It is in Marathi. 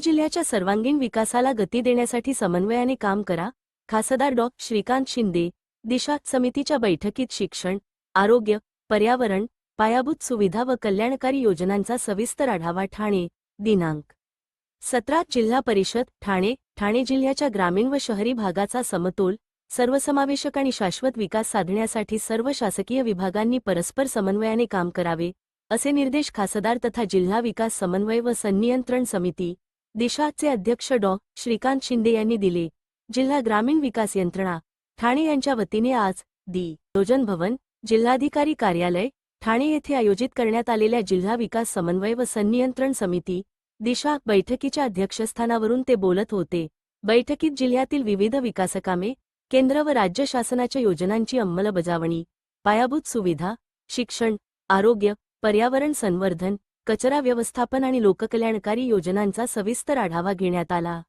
जिल्ह्याच्या सर्वांगीण विकासाला गती देण्यासाठी समन्वयाने काम करा. खासदार डॉ. श्रीकांत शिंदे. दिशा समितीच्या बैठकीत शिक्षण, आरोग्य, पर्यावरण, पायाभूत सुविधा व कल्याणकारी योजनांचा सविस्तर आढावा. ठाणे. दिनांक 17 जिल्हा परिषद ठाणे. ठाणे जिल्ह्याच्या ग्रामीण व शहरी भागाचा समतोल, सर्वसमावेशक आणि शाश्वत विकास साधण्यासाठी सर्व शासकीय विभागांनी परस्पर समन्वयाने काम करावे, असे निर्देश खासदार तथा जिल्हा विकास समन्वय व संनियंत्रण समिती दिशाचे अध्यक्ष डॉ. श्रीकांत शिंदे यांनी दिले. जिल्हा ग्रामीण विकास यंत्रणा ठाणे यांच्या वतीने आज नियोजन भवन, जिल्हाधिकारी कार्यालय ठाणे येथे आयोजित करण्यात आलेल्या जिल्हा विकास समन्वय व संनियंत्रण समिती दिशा बैठकीच्या अध्यक्षस्थानावरून ते बोलत होते. बैठकीत जिल्ह्यातील विविध विकासकामे, केंद्र व राज्य शासनाच्या योजनांची अंमलबजावणी, पायाभूत सुविधा, शिक्षण, आरोग्य, पर्यावरण संवर्धन, कचरा व्यवस्थापन आणि लोककल्याणकारी योजनांचा सविस्तर आढावा घेण्यात आला.